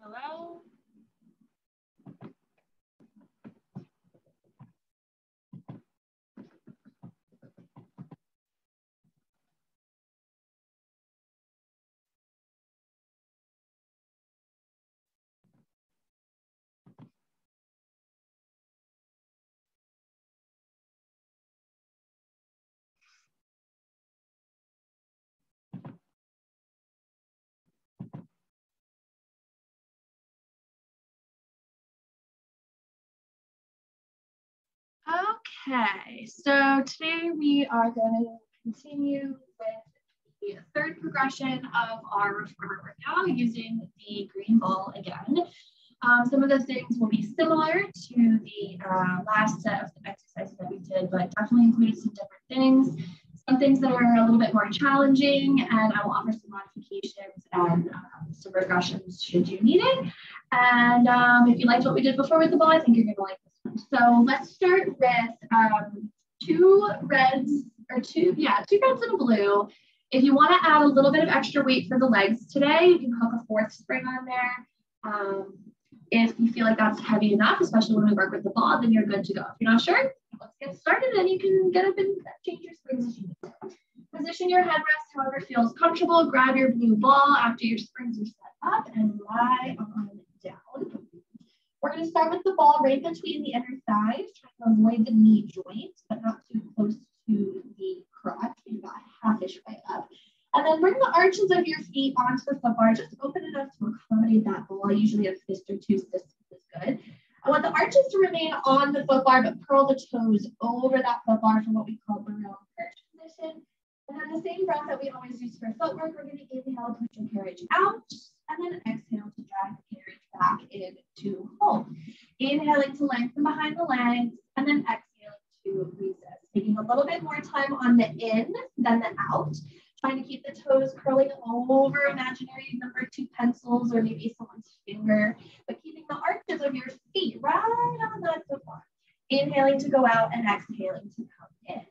Hello? Okay, so today we are going to continue with the third progression of our reformer workout using the green ball again. Some of those things will be similar to the last set of exercises that we did, but definitely included some different things. Some things that are a little bit more challenging, and I will offer some modifications and some regressions should you need it. And if you liked what we did before with the ball, I think you're going to like this one. So let's start with two reds and a blue. If you want to add a little bit of extra weight for the legs today, you can hook a fourth spring on there. If you feel like that's heavy enough, especially when we work with the ball, then you're good to go. If you're not sure, let's get started and you can get up and change your springs as you need to. Position your headrest however feels comfortable. Grab your blue ball after your springs are set up and lie on down. We're going to start with the ball right between the inner thighs, trying to avoid the knee joint, but not too close to the crotch. Maybe about half-ish way up. And then bring the arches of your feet onto the foot bar, just open enough to accommodate that ball. Usually a fist or two fists is good. I want the arches to remain on the foot bar, but curl the toes over that foot bar for what we call the real perch position. And then the same breath that we always use for footwork, we're going to inhale, push your carriage out, and then exhale to drag the carriage back into hold. Inhaling to lengthen behind the legs, and then exhaling to resist. Taking a little bit more time on the in than the out. Trying to keep the toes curling over imaginary number 2 pencils or maybe someone's finger, but keeping the arches of your feet right on that foot bar. Inhaling to go out and exhaling to come in.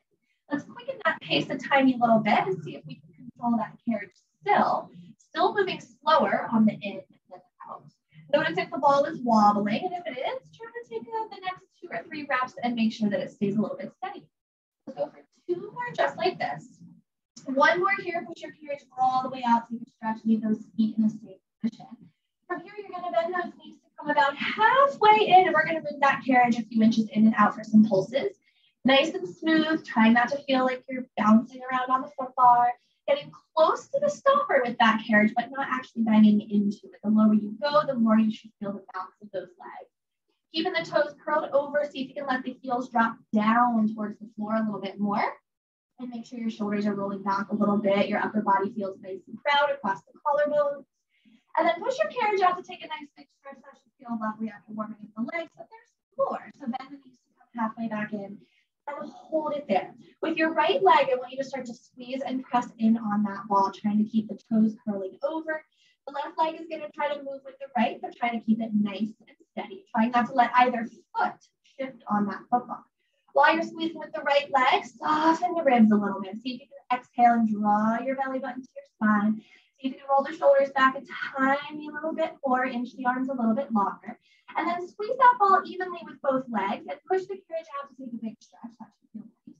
Let's quicken that pace a tiny little bit and see if we can control that carriage still moving slower on the in than the out. Notice if the ball is wobbling, and if it is, try to take the next 2 or 3 reps and make sure that it stays a little bit steady. Let's go for 2 more just like this. 1 more here, push your carriage all the way out, take a stretch, leave those feet in a safe position. From here, you're going to bend those knees to come about halfway in, and we're going to move that carriage a few inches in and out for some pulses. Nice and smooth, trying not to feel like you're bouncing around on the foot bar, getting close to the stopper with that carriage, but not actually banging into it. The lower you go, the more you should feel the bounce of those legs. Keeping the toes curled over, see if you can let the heels drop down towards the floor a little bit more. And make sure your shoulders are rolling back a little bit. Your upper body feels nice and proud across the collarbones. And then push your carriage out to take a nice big stretch. That should feel lovely after warming up the legs, but there's more. So bend the knees to come halfway back in and hold it there. With your right leg, I want you to start to squeeze and press in on that ball, trying to keep the toes curling over. The left leg is going to try to move with the right, but try to keep it nice and steady. Trying not to let either foot shift on that foot bar. While you're squeezing with the right leg, soften the ribs a little bit. See if you can exhale and draw your belly button to your spine. See if you can roll the shoulders back a tiny little bit more, inch the arms a little bit longer. And then squeeze that ball evenly with both legs and push the carriage out to take a big stretch. That should feel nice.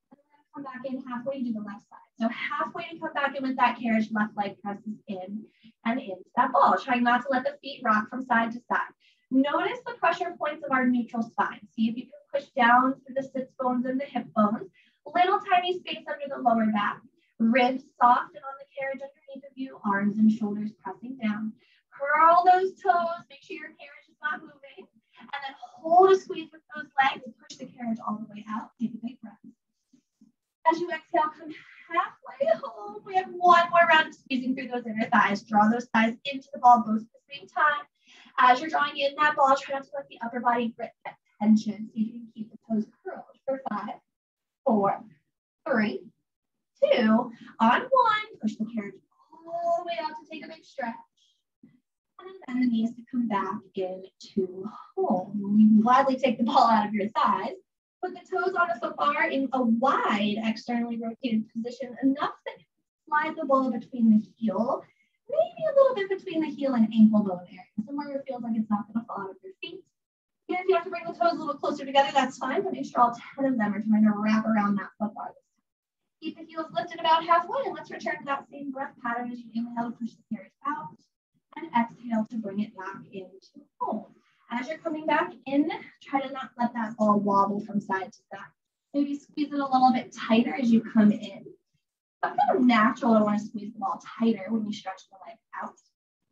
And then come back in halfway to do the left side. So halfway to come back in with that carriage, left leg presses in and into that ball. Trying not to let the feet rock from side to side. Notice the pressure points of our neutral spine. See if you can push down through the sits bones and the hip bones. Little tiny space under the lower back. Ribs soft and on the carriage underneath of you. Arms and shoulders pressing down. Curl those toes. Make sure your carriage is not moving. And then hold a squeeze with those legs. Push the carriage all the way out. Take a big breath. As you exhale, come halfway home. We have 1 more round of squeezing through those inner thighs. Draw those thighs into the ball both at the same time. As you're drawing in that ball, try not to let the upper body grip that tension. See if you can keep the toes curled for 5, 4, 3, 2, on 1. Push the carriage all the way out to take a big stretch. And then bend the knees to come back into home. You can gladly take the ball out of your thighs. Put the toes on the foot bar in a wide externally rotated position, enough that you can slide the ball between the heel. maybe a little bit between the heel and ankle bone area, somewhere where it feels like it's not going to fall out of your feet. And if you have to bring the toes a little closer together, that's fine, but make sure all 10 of them are trying to wrap around that foot bar. Keep the heels lifted about halfway, and let's return to that same breath pattern as you inhale to push the carriage out, and exhale to bring it back into hold. As you're coming back in, try to not let that ball wobble from side to side. Maybe squeeze it a little bit tighter as you come in. It's kind of natural to want to squeeze the ball tighter when you stretch the leg out.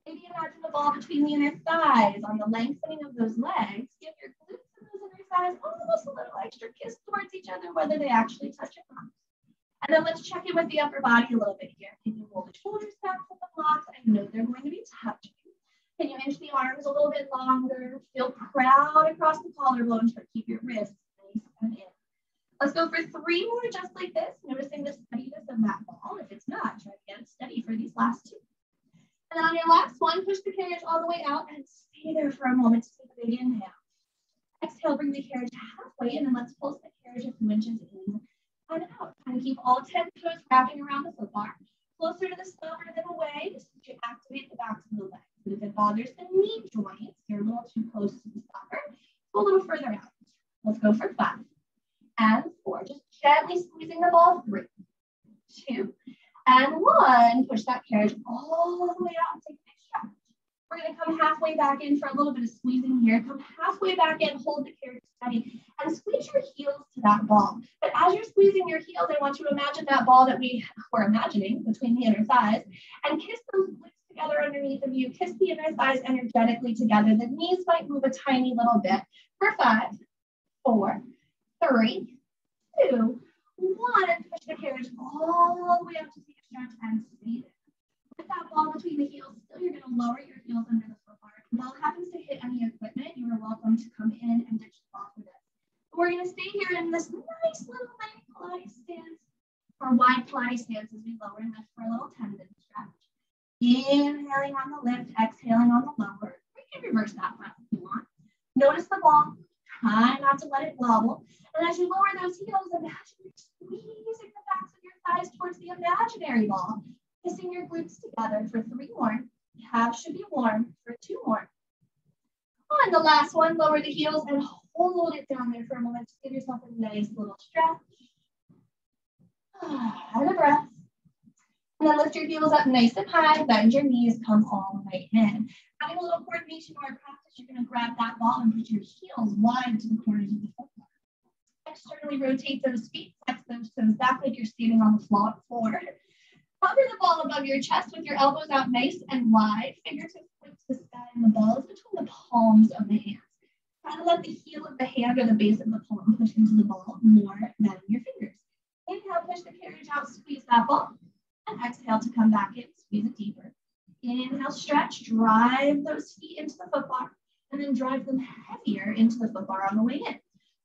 Maybe imagine the ball between the inner thighs. On the lengthening of those legs, give your glutes and those inner thighs almost a little extra kiss towards each other, whether they actually touch or not. And then let's check in with the upper body a little bit here. Can you roll the shoulders back with the blocks? I know they're going to be touching. Can you inch the arms a little bit longer? Feel proud across the collarbones, but keep your wrists nice and in. Let's go for 3 more just like this, noticing the steadiness of that ball. If it's not, try to get it steady for these last 2. And then on your last one, push the carriage all the way out and stay there for a moment to take a big inhale. Exhale, bring the carriage halfway, and then let's pulse the carriage a few inches in and out. Kind of keep all 10 toes wrapping around the foot bar. Closer to the spine than away, just to activate the backs of the legs. But if it bothers the knee joints, you're a little too close to the stopper, go a little further out. Let's go for 5 and 4. Just gently squeezing the ball. 3, 2, and 1. Push that carriage all the way out and take a big stretch. We're going to come halfway back in for a little bit of squeezing here. Come halfway back in, hold the carriage steady, and squeeze your heels to that ball. But as you're squeezing your heels, I want you to imagine that ball that we were imagining between the inner thighs, and kiss those glutes together underneath of you. Kiss the inner thighs energetically together. The knees might move a tiny little bit. For 5, 4, 3, 2, 1, and push the carriage all the way up to take a stretch and stay there. With that ball between the heels, still you're going to lower your heels under the foot bar. If the ball happens to hit any equipment, you are welcome to come in and ditch the ball for this. But we're going to stay here in this nice little mini Pilates stance, or wide Pilates stance, as we lower and lift for a little tendon stretch. Inhaling on the lift, exhaling on the lower. We can reverse that breath if you want. Notice the ball. Try not to let it wobble. And as you lower those heels, imagine you're squeezing the backs of your thighs towards the imaginary ball. Kissing your glutes together for 3 more. Calves should be warm for 2 more. On the last one, lower the heels and hold it down there for a moment. Just give yourself a nice little stretch. And a breath. And then lift your heels up nice and high. Bend your knees, come all the way in. Having a little coordination or practice, you're going to grab that ball and put your heels wide to the corners of the foot. Externally rotate those feet, flex those toes back like you're standing on the floor. Hover the ball above your chest with your elbows out nice and wide. Fingertips point to the sky and the ball is between the palms of the hands. Try to let the heel of the hand or the base of the palm push into the ball more than your fingers. Inhale, push the carriage out, squeeze that ball. And exhale to come back in, squeeze it deeper. Inhale, stretch, drive those feet into the foot bar, and then drive them heavier into the foot bar on the way in.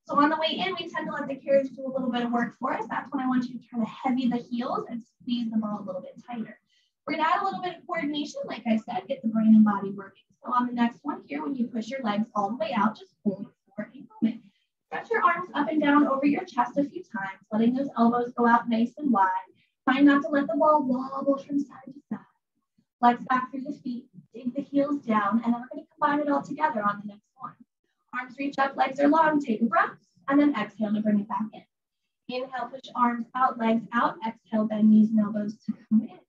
So on the way in, we tend to let the carriage do a little bit of work for us. That's when I want you to try to heavy the heels and squeeze the ball a little bit tighter. We're gonna add a little bit of coordination, like I said, get the brain and body working. So on the next one here, when you push your legs all the way out, just hold for a moment. Stretch your arms up and down over your chest a few times, letting those elbows go out nice and wide. Try not to let the ball wobble from side to side. Flex back through the feet, dig the heels down, and then we're gonna combine it all together on the next one. Arms reach up, legs are long, take a breath, and then exhale to bring it back in. Inhale, push arms out, legs out. Exhale, bend knees and elbows to come in.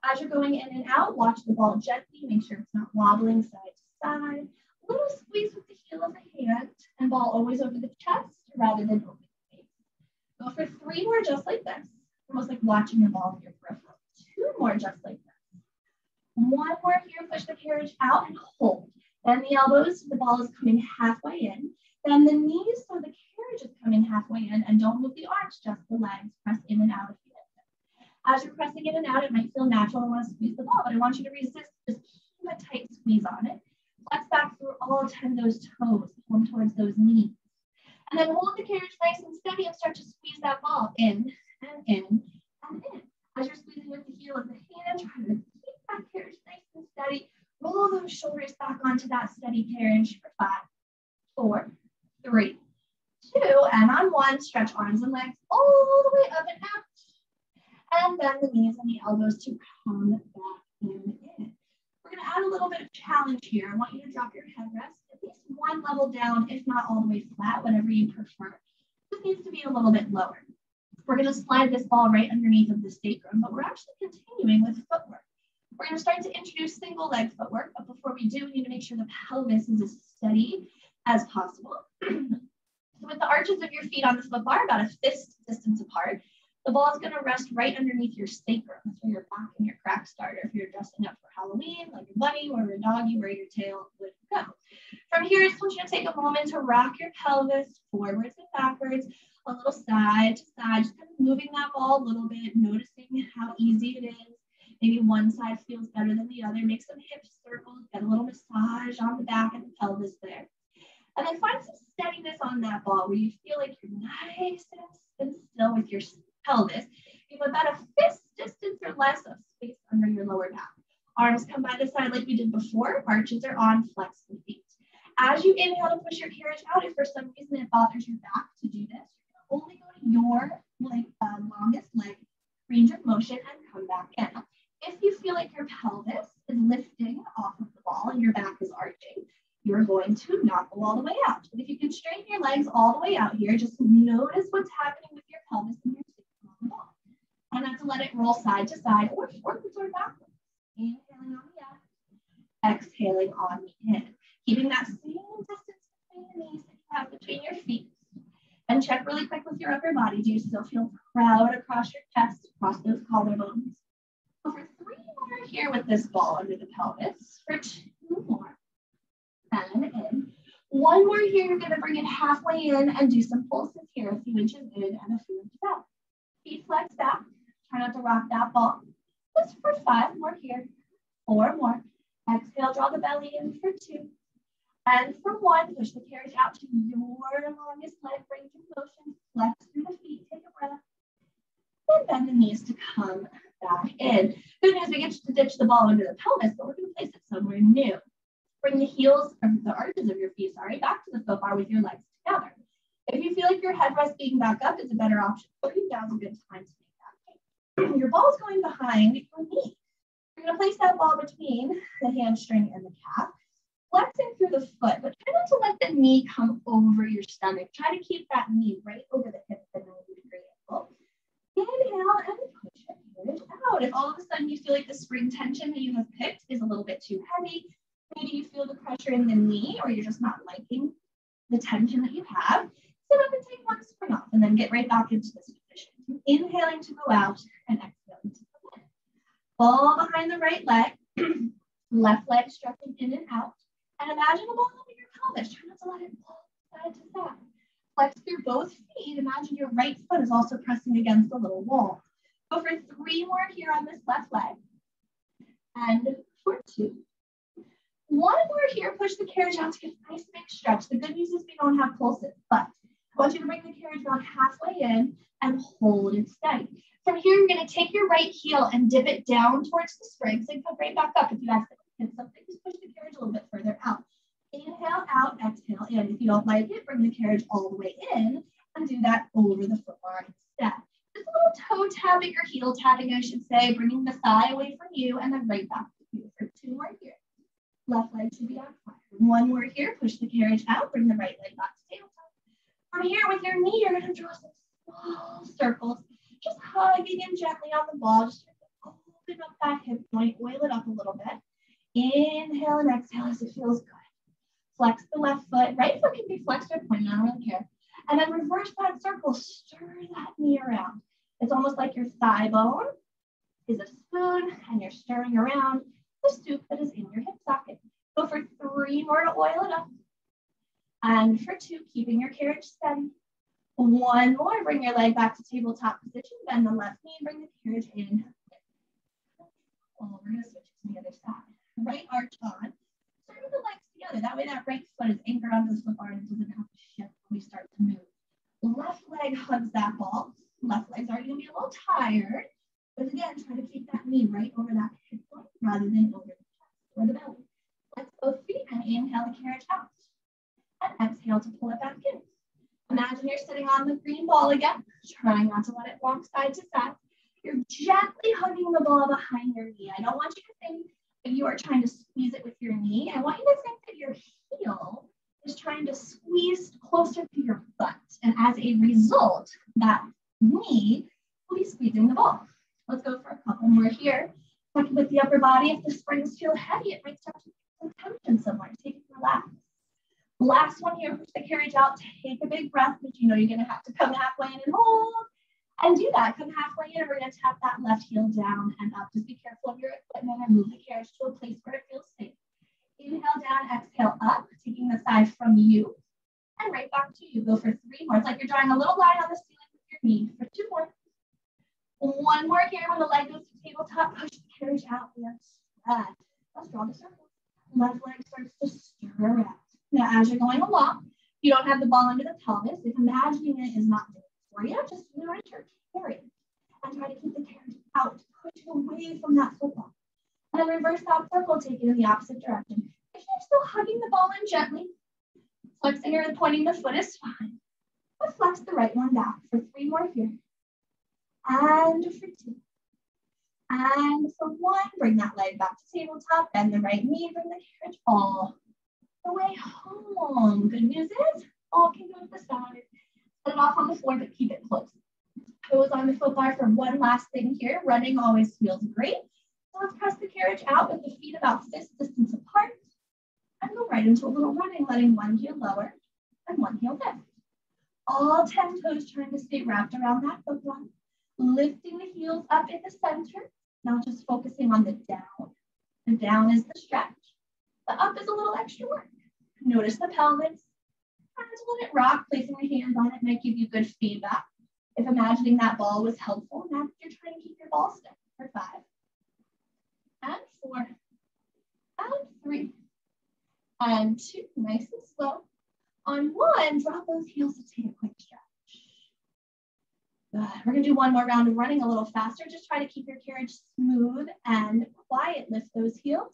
As you're going in and out, watch the ball gently. Make sure it's not wobbling side to side. A little squeeze with the heel of the hand, and ball always over the chest rather than over the face. Go for 3 more just like this. Almost like watching the ball in your peripheral. 2 more just like this. 1 more here, push the carriage out and hold. Bend the elbows, the ball is coming halfway in. Bend the knees so the carriage is coming halfway in, and don't move the arms, just the legs. Press in and out if you like. As you're pressing in and out, it might feel natural to want to squeeze the ball, but I want you to resist. Just keep a tight squeeze on it. Flex back through all 10 of those toes, home towards those knees. And then hold the carriage nice and steady and start to squeeze that ball in and in and in. As you're squeezing with the heel of the hand, try to keep that carriage nice and steady. Roll those shoulders back onto that steady carriage for 5, 4, 3, 2, and on 1, stretch arms and legs all the way up and out. And bend the knees and the elbows to come back and in. We're going to add a little bit of challenge here. I want you to drop your headrest at least one level down, if not all the way flat, whatever you prefer. This needs to be a little bit lower. We're going to slide this ball right underneath of the sacrum, but we're actually continuing with footwork. We're going to start to introduce single leg footwork, but before we do, we need to make sure the pelvis is as steady as possible. So with the arches of your feet on the foot bar, about a fist distance apart, the ball is going to rest right underneath your sacrum. That's where your back and your crack start. If you're dressing up for Halloween, like a bunny or a doggy, where your tail would go. From here, I just want you to take a moment to rock your pelvis forwards and backwards, a little side to side, just kind of moving that ball a little bit, noticing how easy it is. Maybe one side feels better than the other. Make some hip circles, get a little massage on the back and the pelvis there. And then find some steadiness on that ball where you feel like you're nice and still with your pelvis. You have about a fist distance or less of space under your lower back. Arms come by the side like we did before. Arches are on, flex the feet. As you inhale to push your carriage out, if for some reason it bothers your back to do this, you're going to only go to your longest leg range of motion and come back in. If you feel like your pelvis is lifting off of the ball and your back is arching, you're going to not go all the way out. But if you can straighten your legs all the way out here, just notice what's happening with your pelvis and your sacrum on the ball. And not to let it roll side to side or forwards or backwards. Inhaling on the out, exhaling on the in. Keeping that same distance between the knees that you have between your feet. And check really quick with your upper body. Do you still feel proud across your chest, across those collarbones? So for 3 more here with this ball under the pelvis. For 2 more. And in. 1 more here, you're going to bring it halfway in and do some pulses here, a few inches in and a few inches out. Feet flex back. Try not to rock that ball. Just for 5 more here. 4 more. Exhale, draw the belly in for 2. And for 1, push the carriage out to your longest leg range of motion. Flex through the feet, take a breath. And bend the knees to come back in. Good news, we get to ditch the ball under the pelvis, but we're going to place it somewhere new. Bring the heels, or the arches of your feet, back to the foot bar with your legs together. If you feel like your headrest being back up is a better option, putting down is a good time to make that. Your ball is going behind your knee. You're going to place that ball between the hamstring and the calf, flexing through the foot, but try not to let the knee come over your stomach. Try to keep that knee right over the hip at a 90-degree angle. Inhale and push your carriage out. If all of a sudden you feel like the spring tension that you have picked is a little bit too heavy, maybe you feel the pressure in the knee or you're just not liking the tension that you have, sit up and take 1 spring off and then get right back into this position. Inhaling to go out and exhaling to come in. Ball behind the right leg, left leg stretching in and out. And imagine a ball over your pelvis. Try not to let it fall side to side. Flex through both feet. Imagine your right foot is also pressing against a little wall. Go for 3 more here on this left leg. And for 2. 1 more here. Push the carriage out to get a nice big stretch. The good news is we don't have pulses, but I want you to bring the carriage about halfway in and hold it steady. From here, you're going to take your right heel and dip it down towards the springs and come right back up. If you accidentally hit something, just push the carriage a little bit further out. Inhale out, exhale in. If you don't like it, bring the carriage all the way in and do that over the foot bar instead. Just a little toe tapping or heel tapping, I should say, bringing the thigh away from you and then right back to you for 2 more here. Left leg should be on fire. 1 more here, push the carriage out, bring the right leg back to tabletop. From here with your knee, you're going to draw some small circles, just hugging in gently on the ball. Just open up that hip joint, oil it up a little bit. Inhale and exhale as it feels good. Flex the left foot. Right foot can be flexed or pointed, I don't really care. And then reverse that circle, stir that knee around. It's almost like your thigh bone is a spoon and you're stirring around the soup that is in your hip socket. Go for 3 more to oil it up. And for 2, keeping your carriage steady. 1 more, bring your leg back to tabletop position. Bend the left knee, bring the carriage in. Well, we're going to switch to the other side. Right arch on. Start with the legs together. That way that right foot is anchored onto the foot bar and doesn't have to shift when we start to move. Left leg hugs that ball. Left leg's already going to be a little tired. But again, try to keep that knee right over that hip point rather than over the chest or the belly. Flex both feet and inhale the carriage out. And exhale to pull it back in. Imagine you're sitting on the green ball again, trying not to let it walk side to side. You're gently hugging the ball behind your knee. I don't want you to think that you are trying to squeeze it with your knee. I want you to think that your heel is trying to squeeze closer to your butt. And as a result, that knee will be squeezing the ball. Let's go for a couple more here. With the upper body, if the springs feel heavy, it might start to feel tension somewhere. Take it relax. Last one here, push the carriage out. Take a big breath, but you know you're going to have to come halfway in and hold. And do that. Come halfway in, and we're going to tap that left heel down and up. Just be careful of your equipment and move the carriage to a place where it feels safe. Inhale down, exhale up, taking the thigh from you and right back to you. Go for 3 more. It's like you're drawing a little line on the ceiling with your knee for 2 more. 1 more here. When the leg goes to tabletop, push the carriage out and spread. Let's draw the circle. Left leg starts to stir out. Now, as you're going along, you don't have the ball under the pelvis. If imagining it is not good for you, just notice your carriage and try to keep the carriage out. Push away from that football. And then reverse that circle, take it in the opposite direction. If you're still hugging the ball in gently, flexing or pointing the foot is fine. But flex the right one back for 3 more here. And for 2. And for 1, bring that leg back to tabletop, bend the right knee, bring the carriage all the way home. Good news is, all can go to the side. Set it off on the floor, but keep it close. Toes on the foot bar for 1 last thing here. Running always feels great. So let's press the carriage out with the feet about fist distance apart and go right into a little running, letting 1 heel lower and 1 heel lift. All 10 toes trying to stay wrapped around that foot line. Lifting the heels up in the center, not just focusing on the down. The down is the stretch. The up is a little extra work. Notice the pelvis. And let it rock, placing the hands on it might give you good feedback. If imagining that ball was helpful, now you're trying to keep your ball still for 5. And 4. And 3. And 2. Nice and slow. On 1, drop those heels to take a quick stretch. Good. We're going to do 1 more round of running a little faster. Just try to keep your carriage smooth and quiet. Lift those heels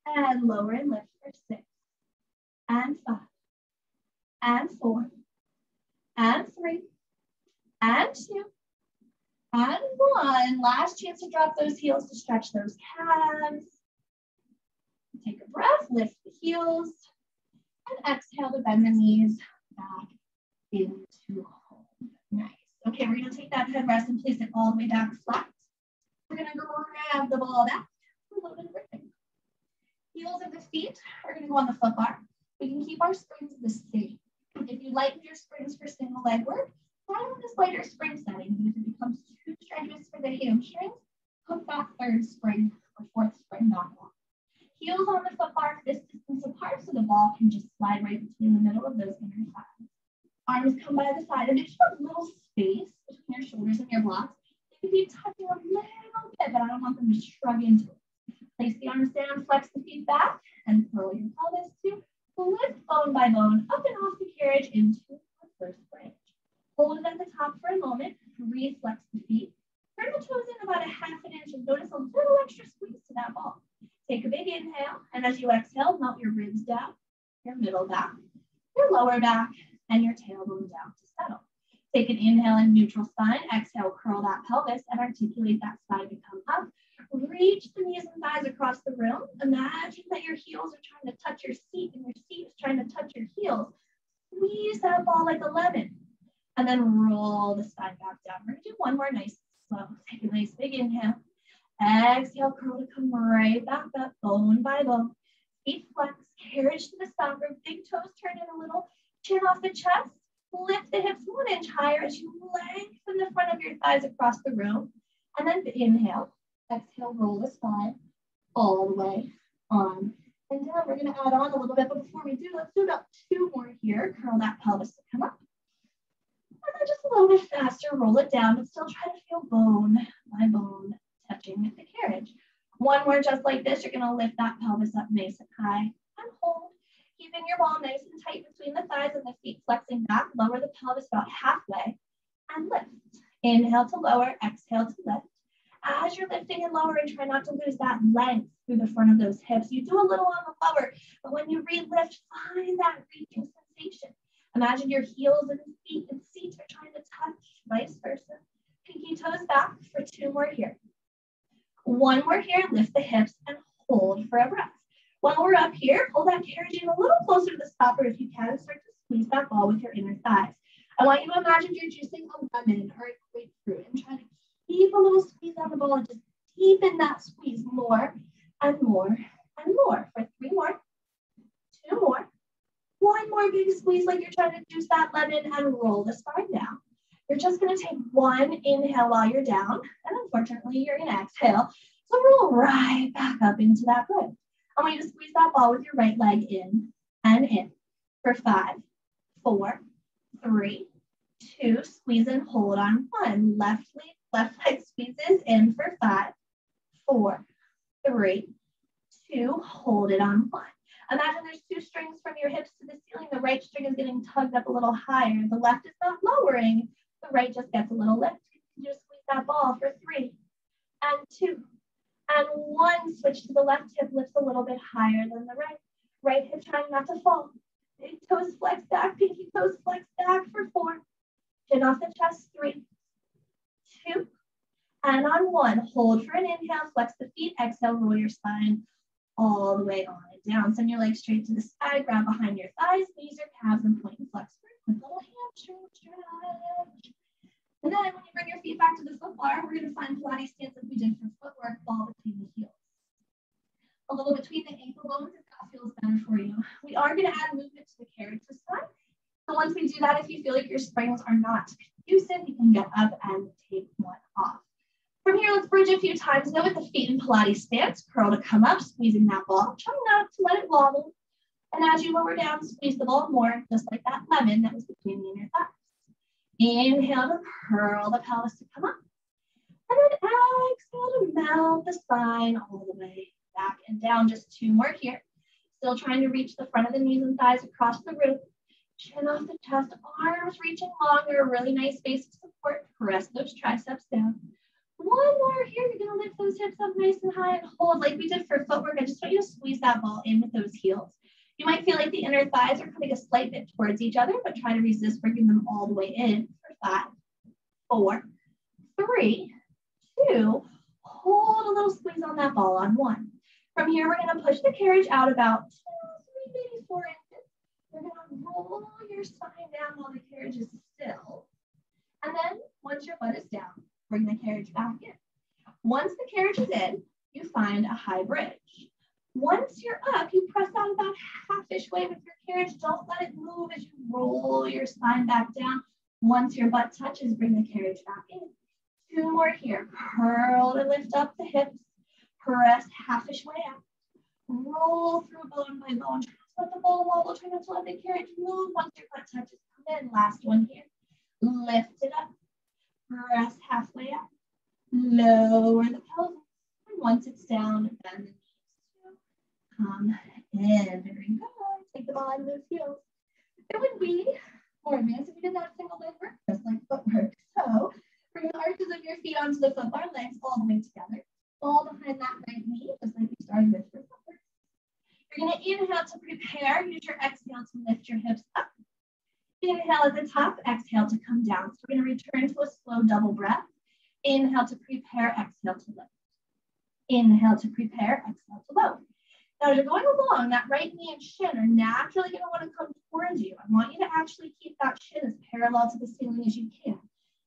and lower and lift for 6. And 5. And 4. And 3. And 2. And 1. Last chance to drop those heels to stretch those calves. Take a breath, lift the heels, and exhale to bend the knees back into home. Nice. Okay, we're going to take that headrest and place it all the way back flat. We're going to grab the ball back for a little bit of gripping. Heels of the feet are going to go on the foot bar. We can keep our springs the same. If you lighten your springs for single leg work, try on this lighter spring setting. And if it becomes too strenuous for the hamstrings, put that 3rd spring or 4th spring back on. Heels on the foot bar, fist distance apart, so the ball can just slide right between the middle of those inner thighs. Arms come by the side, and if you have a little space between your shoulders and your blocks, they can be touching a little bit, but I don't want them to shrug into it. Place the arms down, flex the feet back, and curl your pelvis to lift bone by bone up and off the carriage into the 1st bridge. Hold it at the top for a moment, reflex the feet, turn the toes in about a 1/2 inch and notice a little extra squeeze to that ball. Take a big inhale, and as you exhale, melt your ribs down, your middle back, your lower back, and your tailbone down to settle. Take an inhale in neutral spine, exhale, curl that pelvis, and articulate that spine to come up. Reach the knees and thighs across the room. Imagine that your heels are trying to touch your seat, and your seat is trying to touch your heels. Squeeze that ball like a lemon, and then roll the spine back down. We're going to do 1 more nice slow. Take a nice big inhale. Exhale, curl to come right back up, bone by bone. Feet flex, carriage to the stomach, big toes turn in a little, chin off the chest. Lift the hips 1 inch higher as you lengthen the front of your thighs across the room. And then inhale, exhale, roll the spine all the way on and down. We're going to add on a little bit, but before we do, let's do about 2 more here. Curl that pelvis to come up. And then just a little bit faster, roll it down, but still try to feel bone by bone touching the carriage. 1 more just like this. You're going to lift that pelvis up nice and high and hold. Keeping your ball nice and tight between the thighs and the feet flexing back. Lower the pelvis about halfway and lift. Inhale to lower, exhale to lift. As you're lifting and lowering, try not to lose that length through the front of those hips. You do a little on the lower, but when you re-lift, find that reaching sensation. Imagine your heels and feet and seats are trying to touch, vice versa. Pinky toes back for 2 2 more here. 1 more here, lift the hips and hold for a breath. While we're up here, pull that carriage in a little closer to the stopper if you can. Start to squeeze that ball with your inner thighs. I want you to imagine you're juicing a lemon or a grapefruit and try to keep a little squeeze on the ball and just deepen that squeeze more and more and more. For 3 more, 2 more, 1 more big squeeze like you're trying to juice that lemon and roll the spine down. You're just going to take 1 inhale while you're down, and unfortunately, you're going to exhale. So roll right back up into that bridge. I want you to squeeze that ball with your right leg in and in for 5, 4, 3, 2, squeeze and hold on 1. Left leg squeezes in for 5, 4, 3, 2, hold it on 1. Imagine there's 2 strings from your hips to the ceiling. The right string is getting tugged up a little higher. The left is not lowering. The right just gets a little lift. You just squeeze that ball for 3 and 2 and 1. Switch to the left hip, lifts a little bit higher than the right. Right hip trying not to fall. Big toes flex back, pinky toes flex back for 4. Chin off the chest, 3, 2, and on 1. Hold for an inhale, flex the feet, exhale, roll your spine all the way on and down. Send your legs straight to the side, grab behind your thighs, knees or calves, and point and flex for a quick little hamstring stretch. And then when you bring your feet back to the foot bar, we're going to find Pilates stance like we did for footwork, ball between the heels. A little between the ankle bones if that feels better for you. We are going to add movement to the carriage this time. So once we do that, if you feel like your springs are not conducive, you can get up and take 1 off. From here, let's bridge a few times. Now with the feet in Pilates stance, curl to come up, squeezing that ball. Try not to let it wobble. And as you lower down, squeeze the ball more, just like that lemon that was between the inner thighs. Inhale to curl the pelvis to come up. And then exhale to mount the spine all the way back and down. Just 2 more here. Still trying to reach the front of the knees and thighs across the roof. Chin off the chest, arms reaching longer, really nice base of support. Press those triceps down. 1 more here. You're going to lift those hips up nice and high and hold like we did for footwork. I just want you to squeeze that ball in with those heels. You might feel like the inner thighs are coming a slight bit towards each other, but try to resist bringing them all the way in for 5, 4, 3, 2. Hold a little squeeze on that ball on 1. From here, we're going to push the carriage out about 2, 3, maybe 4 inches. You're going to roll your spine down while the carriage is still. And then once your butt is down, bring the carriage back in. Once the carriage is in, you find a high bridge. Once you're up, you press out about half-ish way with your carriage. Don't let it move as you roll your spine back down. Once your butt touches, bring the carriage back in. 2 more here. Curl to lift up the hips. Press half-ish way out. Roll through bone by bone. Try not to let the ball wobble. Try not to let the carriage move. Once your butt touches, come in. Last one here. Lift it up. Press halfway up. Lower the pelvis. And once it's down, bend the knees. Come in. Very good. Take the ball out of those heels. It would be more advanced if you did that single leg work, just like footwork. So bring the arches of your feet onto the foot bar, legs all the way together. Fall behind that right knee, just like we started with for footwork. You're going to inhale to prepare. Use your exhale to lift your hips up. Inhale at the top, exhale to come down. So we're going to return to a slow double breath. Inhale to prepare, exhale to lift. Inhale to prepare, exhale to lower. Now, as you're going along, that right knee and shin are naturally going to want to come towards you. I want you to actually keep that shin as parallel to the ceiling as you can.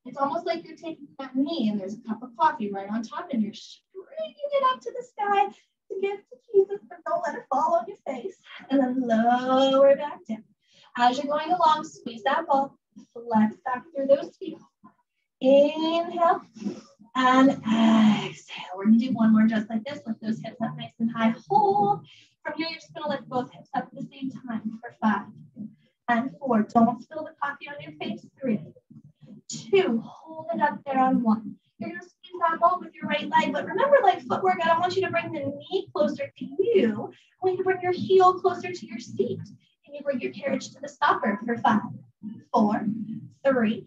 It's almost like you're taking that knee and there's a cup of coffee right on top and you're stringing it up to the sky to give to Jesus, but don't let it fall on your face. And then lower back down. As you're going along, squeeze that ball, flex back through those feet. Inhale and exhale. We're going to do 1 more just like this. Lift those hips up nice and high. Hold. From here, you're just going to lift both hips up at the same time for 5 and 4. Don't spill the coffee on your face. 3, 2. Hold it up there on 1. You're going to squeeze that ball with your right leg. But remember, like footwork, I don't want you to bring the knee closer to you. I want you to bring your heel closer to your seat. And you bring your carriage to the stopper for 5, 4, 3,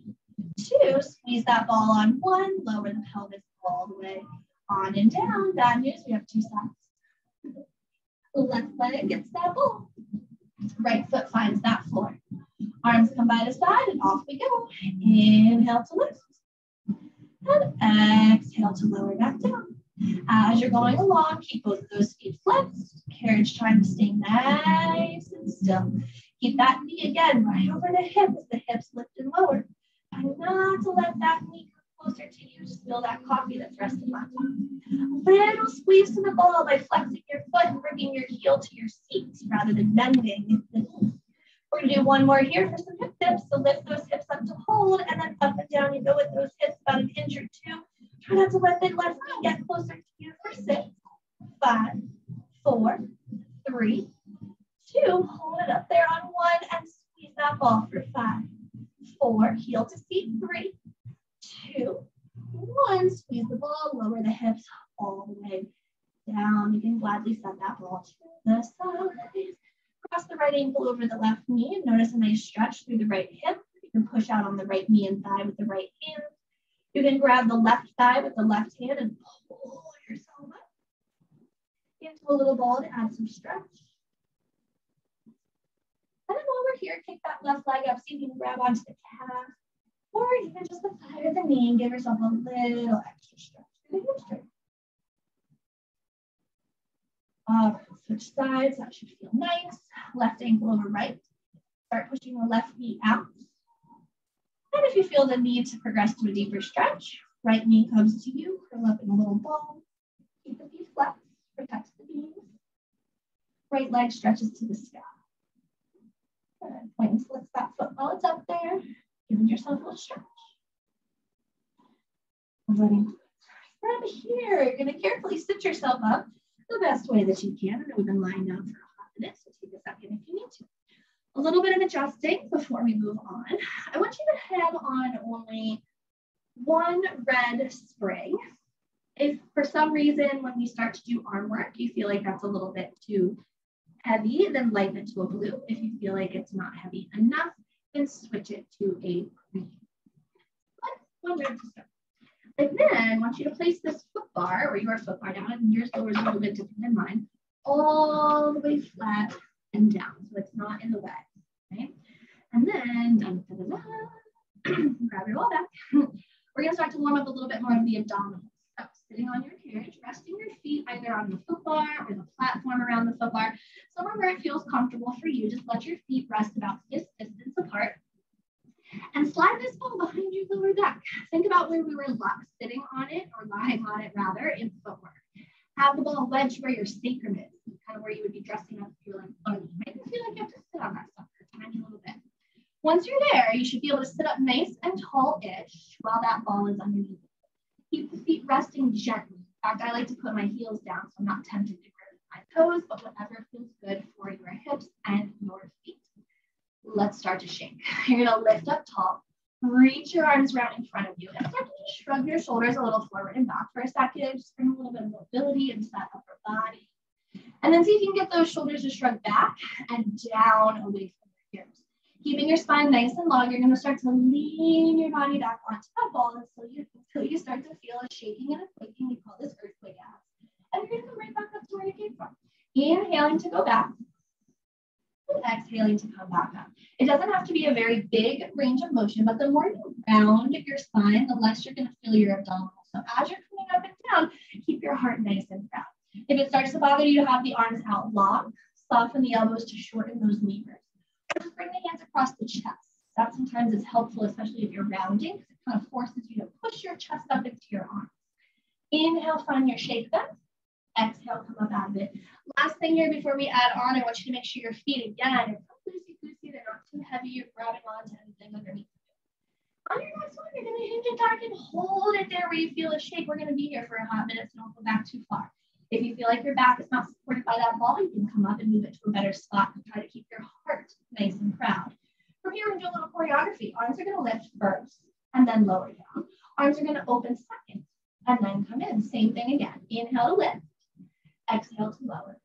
2. Squeeze that ball on 1. Lower the pelvis all the way on and down. Bad news, we have 2 sides. Left leg gets that ball. Right foot finds that floor. Arms come by the side and off we go. Inhale to lift. And exhale to lower back down. As you're going along, keep both of those feet flexed. Carriage time to stay nice and still. Keep that knee again right over the hip as the hips lift and lower. And not to let that knee come closer to you. Just feel that coffee that's resting on top. A little squeeze to the ball by flexing your foot and bringing your heel to your seat rather than bending the knee. We're going to do one more here for some hip dips. So lift those hips up to hold, and then up and down you go with those hips about an inch or two. Try not to let the left knee get closer to you for 6, 5, 4, 3, 2. Hold it up there on 1 and squeeze that ball for 5, 4. Heel to seat. 3, 2, 1. Squeeze the ball. Lower the hips all the way down. You can gladly send that ball to the side. Cross the right ankle over the left knee and notice a nice stretch through the right hip. You can push out on the right knee and thigh with the right hand. You can grab the left thigh with the left hand and pull yourself up into a little ball to add some stretch. And then while we're here, kick that left leg up so you can grab onto the calf or even just the side of the knee and give yourself a little extra stretch through the hamstring. All right, switch sides. That should feel nice. Left ankle over right. Start pushing the left knee out. And if you feel the need to progress to a deeper stretch, right knee comes to you, curl up in a little ball. Keep the feet flat, protect the knees. Right leg stretches to the sky. Good. Point and flick that foot while it's up there, giving yourself a little stretch. From here, you're going to carefully sit yourself up the best way that you can. I know we've been lying down for a hot minute, so take a second if you need to. A little bit of adjusting before we move on. I want you to have on only one red spring. If for some reason when we start to do arm work, you feel like that's a little bit too heavy, then lighten it to a blue. If you feel like it's not heavy enough, then switch it to a green. But one red to start. And then I want you to place this foot bar, or your foot bar down, and yours lowers a little bit different than mine, all the way flat and down, so it's not in the way, right? And then, grab your ball back. We're gonna start to warm up a little bit more of the abdominals. So sitting on your carriage, resting your feet either on the foot bar or the platform around the foot bar, somewhere where it feels comfortable for you. Just let your feet rest about this distance apart. And slide this ball behind your lower back. Think about where we were sitting on it, or lying on it rather, in footwork. Have the ball wedged where your sacrum is, kind of where you would be dressing up if you're like bunny. Make it feel like you have to sit on that sucker a tiny little bit. Once you're there, you should be able to sit up nice and tall-ish while that ball is underneath. Keep the feet resting gently. In fact, I like to put my heels down so I'm not tempted to grip my toes, but whatever feels good for your hips and your feet. Let's start to shake. You're gonna lift up tall, reach your arms around in front of you, and start to just shrug your shoulders a little forward and back for a second. Just bring a little bit of mobility into that upper body. And then see if you can get those shoulders to shrug back and down away from your ears. Keeping your spine nice and long, you're gonna start to lean your body back onto that ball until you start to feel a shaking and a quaking. We call this earthquake abs. And you're gonna come right back up to where you came from. Inhaling to go back. And exhaling to come back up. It doesn't have to be a very big range of motion, but the more you round your spine, the less you're going to feel your abdominals. So as you're coming up and down, keep your heart nice and proud. If it starts to bother you to have the arms out long, soften the elbows to shorten those levers. Or just bring the hands across the chest. That sometimes is helpful, especially if you're rounding, because it kind of forces you to push your chest up into your arms. Inhale, find your shake then. Exhale, come up out of it. Last thing here before we add on, I want you to make sure your feet, again, are loosey-goosey. They're not too heavy. You're grabbing onto anything underneath. On your next one, you're going to hinge it back and hold it there where you feel a shake. We're going to be here for a hot minute, so don't go back too far. If you feel like your back is not supported by that ball, you can come up and move it to a better spot and try to keep your heart nice and proud. From here, we're going to do a little choreography. Arms are going to lift first and then lower down. Arms are going to open second and then come in. Same thing again. Inhale to lift. Exhale to lower.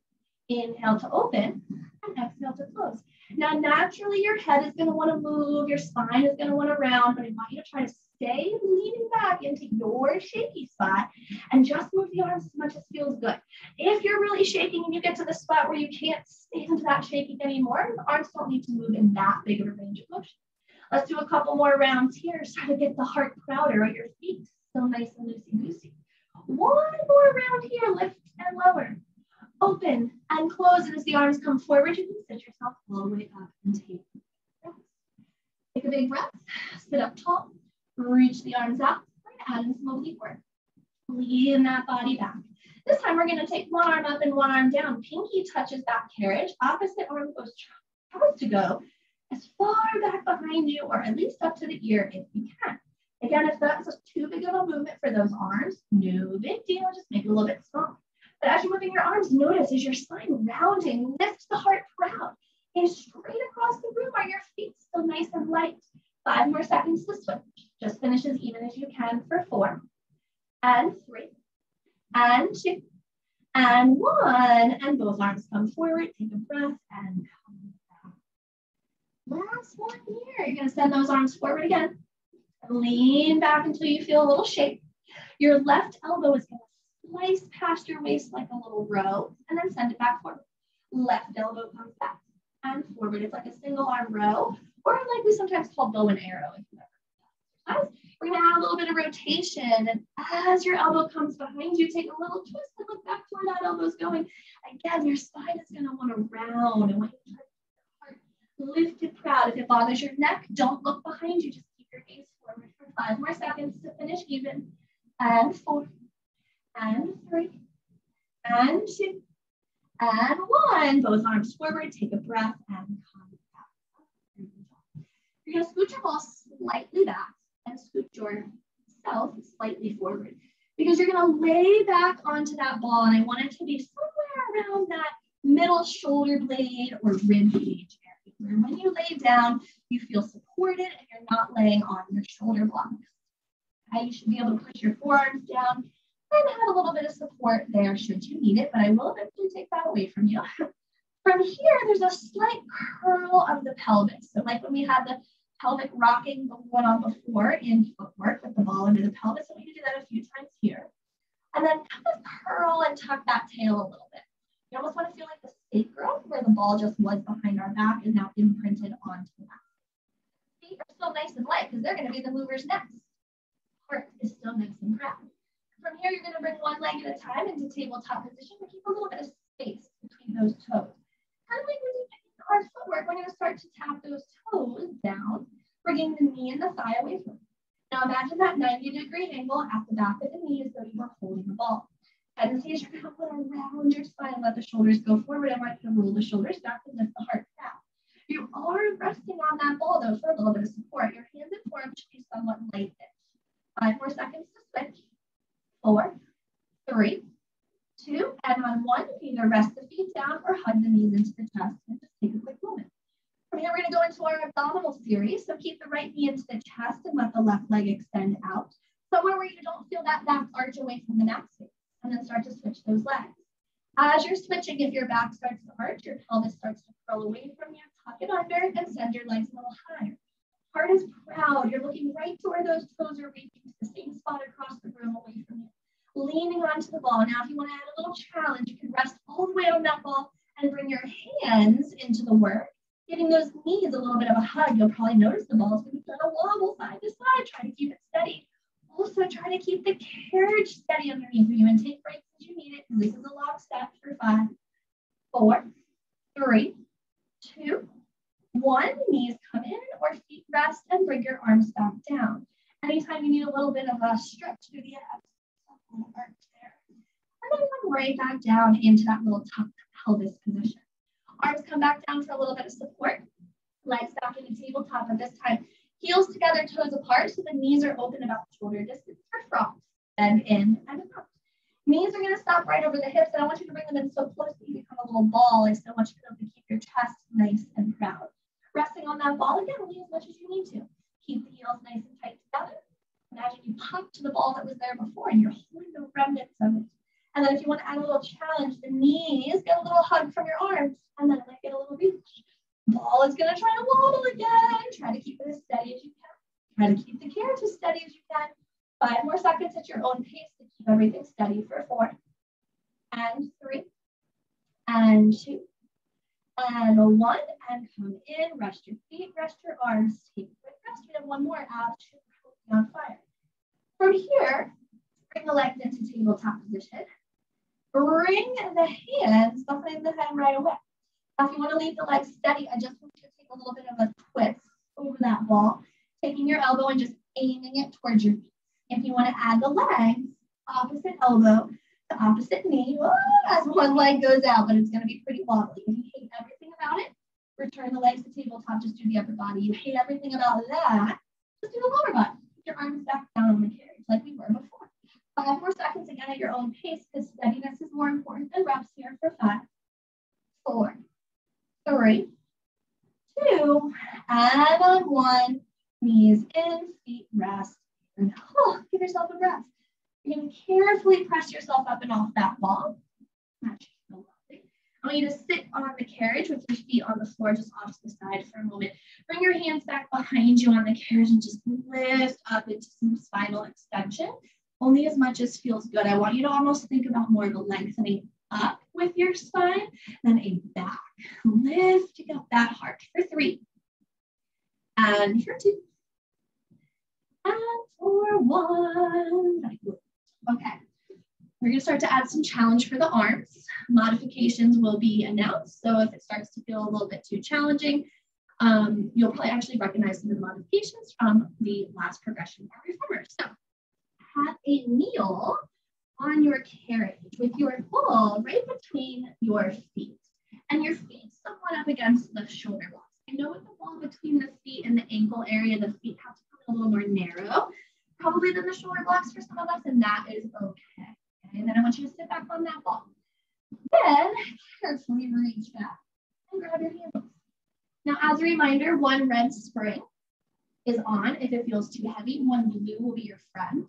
Inhale to open and exhale to close. Now, naturally, your head is going to want to move, your spine is going to want to round, but I want you to try to stay leaning back into your shaky spot and just move the arms as much as feels good. If you're really shaking and you get to the spot where you can't stand that shaking anymore, the arms don't need to move in that big of a range of motion. Let's do a couple more rounds here. Try to get the heart prouder at your feet. still nice and loosey-goosey. One more round here, lift and lower. Open and close, and as the arms come forward, you can sit yourself all the way up and take breaths. Take a big breath, sit up tall, reach the arms out, and add in some oblique work. Lean that body back. This time we're gonna take one arm up and one arm down. Pinky touches back carriage, opposite arm goes tries to go as far back behind you, or at least up to the ear if you can. Again, if that's too big of a movement for those arms, no big deal, just make it a little bit smaller. But as you're moving your arms, notice as your spine rounding, lift the heart proud. And straight across the room, are your feet still nice and light? 5 more seconds to switch. Just finish as even as you can for 4, and 3, and 2, and 1. And both arms come forward. Take a breath and come back. Last one here. You're going to send those arms forward again. Lean back until you feel a little shake. Your left elbow is going to slice past your waist like a little row, and then send it back forward. Left elbow comes back and forward. It's like a single arm row, or like we sometimes call bow and arrow. If you've ever done. We're going to add a little bit of rotation, and as your elbow comes behind you, take a little twist and look back to where that elbow is going. Again, your spine is going to want to round, and when you try to keep your heart lifted proud, if it bothers your neck, don't look behind you. Just keep your gaze forward for 5 more seconds to finish even, and 4, and 3, and 2, and 1. Both arms forward, take a breath, and come back. You're going to scoot your ball slightly back and scoot yourself slightly forward, because you're going to lay back onto that ball, and I want it to be somewhere around that middle shoulder blade or rib cage area, where when you lay down, you feel supported and you're not laying on your shoulder blocks. Okay, you should be able to push your forearms down and have a little bit of support there should you need it, but I will eventually take that away from you. From here, there's a slight curl of the pelvis. So like when we had the pelvic rocking the one on before in footwork with the ball under the pelvis, so we can do that a few times here. And then kind of curl and tuck that tail a little bit. You almost want to feel like the sacrum, where the ball just was behind our back, is now imprinted onto the back. Feet are still nice and light because they're going to be the movers next. Heart is still nice and proud. From here, you're going to bring one leg at a time into tabletop position, but keep a little bit of space between those toes. Kind of like when you do our footwork, we're going to start to tap those toes down, bringing the knee and the thigh away from you. Now imagine that 90-degree angle at the back of the knee as though you were holding the ball. Tendency is you're going to put around your spine, let the shoulders go forward. I want you to roll the shoulders back and lift the heart down. You are resting on that ball, though, for a little bit of support. Your hands and forearms should be somewhat light. 5 more seconds to switch. 4, 3, 2, and on 1, either rest the feet down or hug the knees into the chest and just take a quick moment. From here, we're going to go into our abdominal series. So keep the right knee into the chest and let the left leg extend out, somewhere where you don't feel that back arch away from the mat space, and then start to switch those legs. As you're switching, if your back starts to arch, your pelvis starts to curl away from you, tuck it under and send your legs a little higher. Heart is proud. You're looking right to where those toes are reaching, to the same spot across the room away from you. Leaning onto the ball. Now, if you want to add a little challenge, you can rest all the way on that ball and bring your hands into the work, giving those knees a little bit of a hug. You'll probably notice the ball is going to kind of wobble side to side. Try to keep it steady. Also, try to keep the carriage steady underneath you and take breaks as you need it, because this is a long step for 5, 4, 3, 2, 1. Knees come in or feet rest and bring your arms back down. Anytime you need a little bit of a stretch through the abs, arch there. And then come right back down into that little tucked pelvis position. Arms come back down for a little bit of support. Legs back into tabletop at this time. Heels together, toes apart, so the knees are open about shoulder distance for frogs. Bend in and out. Knees are going to stop right over the hips, and I want you to bring them in so close that you become a little ball. I still want you to be able to keep your chest nice and proud. Resting on that ball, again, lean as much as you need to. Keep the heels nice and tight together. Imagine you pop to the ball that was there before and you're holding the remnants of it. And then if you want to add a little challenge, the knees get a little hug from your arms, and then it might get a little reach. Ball is going to try to wobble again. Try to keep it as steady as you can. Try to keep the carriage as steady as you can. 5 more seconds at your own pace to keep everything steady for 4, and 3, and 2, and 1, and come in. Rest your feet, rest your arms. Take a quick rest. We have one more. Abs should be on fire. From From here, bring the legs into tabletop position. Bring the hands behind the head right away. Now, if you want to leave the legs steady, I just want you to take a little bit of a twist over that ball, taking your elbow and just aiming it towards your feet. If you want to add the legs, opposite elbow to opposite knee, as one leg goes out, but it's going to be pretty wobbly. If you hate everything about it, return the legs to tabletop, just do the upper body. You hate everything about that, just do the lower body. Put your arms back down on the carriage like we were before. 5 more seconds again at your own pace, because steadiness is more important than reps here for 5, 4, 3, 2, and on 1, knees in, feet rest, and give yourself a breath. You're going to carefully press yourself up and off that ball. I want you to sit on the carriage with your feet on the floor, just off to the side for a moment. Bring your hands back behind you on the carriage and just lift up into some spinal extension, only as much as feels good. I want you to almost think about more of a lengthening up with your spine than a back. Lifting up that heart for 3, and for 2, and for 1. Okay. We're going to start to add some challenge for the arms. Modifications will be announced. So if it starts to feel a little bit too challenging, you'll probably actually recognize some of the modifications from the last progression for reformers. So have a kneel on your carriage with your ball right between your feet and your feet somewhat up against the shoulder blocks. I know with the ball between the feet and the ankle area, the feet have to come a little more narrow, probably than the shoulder blocks for some of us, and that is okay. And then I want you to sit back on that ball. Then carefully reach back and grab your handles. Now, as a reminder, 1 red spring is on. If it feels too heavy, 1 blue will be your friend.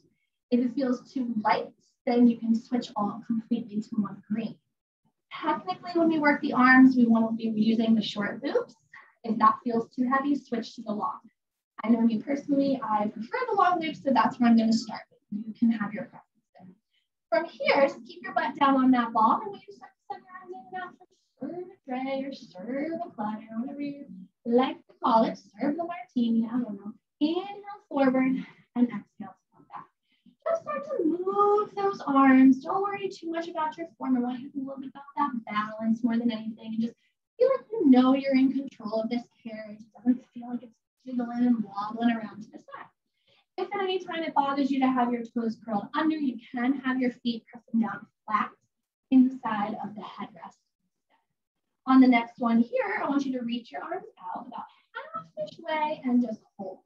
If it feels too light, then you can switch all completely to 1 green. Technically, when we work the arms, we want to be using the short loops. If that feels too heavy, switch to the long. I know me personally, I prefer the long loops, so that's where I'm going to start. You can have your preference. From here, just keep your butt down on that ball, and when you start to send your arms in and out, serve a tray or serve a platter, whatever you like to call it, serve the martini, I don't know. Inhale forward and exhale to come back. Just start to move those arms. Don't worry too much about your form. I want you to think a little bit about that balance more than anything, and just feel like you know you're in control of this carriage. It doesn't feel like it's jiggling and wobbling around to the side. If at any time it bothers you to have your toes curled under, you can have your feet pressing down flat inside of the headrest. On the next one here, I want you to reach your arms out about half-ish way and just hold.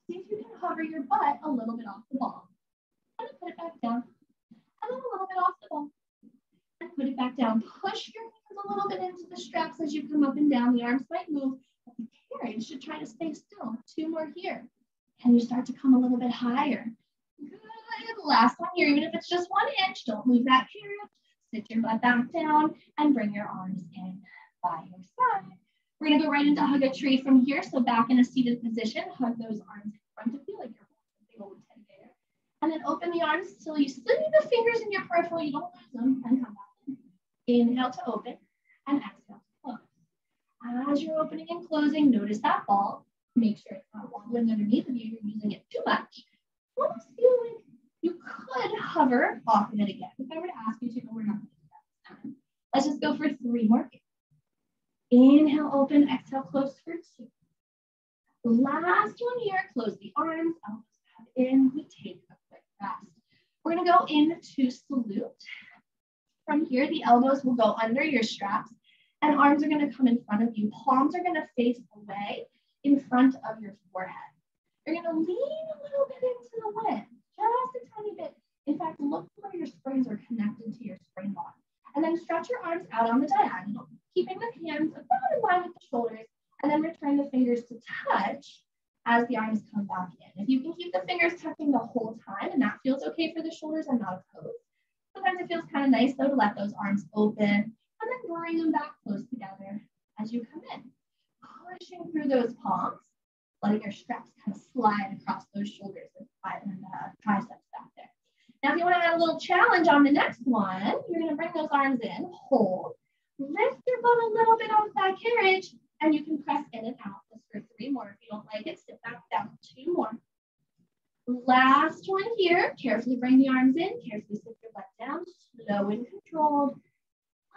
See if you can hover your butt a little bit off the ball. And then put it back down. And then a little bit off the ball. And put it back down. Push your hands a little bit into the straps as you come up and down. The arms might move, but the carriage should try to stay still. 2 more here. And you start to come a little bit higher. Good. Last one here, even if it's just 1 inch, don't move that carriage. Sit your butt back down and bring your arms in by your side. We're going to go right into hug a tree from here. So back in a seated position, hug those arms in front of you like you're holding a big old teddy bear. And then open the arms till you see the fingers in your peripheral. You don't lose them, and come back in. Inhale to open and exhale to close. As you're opening and closing, notice that ball. Make sure it's not wobbling underneath of you. You're using it too much. Almost feel like you could hover off of it again. If I were to ask you to, but we're not going to do that this time. Let's just go for 3 more. Inhale, open, exhale, close for 2. Last one here, close the arms, elbows pad in. We take a quick rest. We're going to go into salute. From here, the elbows will go under your straps and arms are going to come in front of you. Palms are going to face away in front of your forehead. You're going to lean a little bit into the wind, just a tiny bit. In fact, look where your springs are connected to your spring bond. And then stretch your arms out on the diagonal, keeping the hands about in line with the shoulders, and then return the fingers to touch as the arms come back in. If you can keep the fingers touching the whole time, and that feels okay for the shoulders, I'm not opposed. Sometimes it feels kind of nice, though, to let those arms open, and then bring them back close together as you come in. Pushing through those palms, letting your straps kind of slide across those shoulders and triceps back there. Now, if you want to add a little challenge on the next one, you're going to bring those arms in, hold, lift your butt a little bit off that carriage, and you can press in and out just for 3 more. If you don't like it, sit back down. 2 more. Last one here. Carefully bring the arms in. Carefully sit your butt down. Slow and controlled.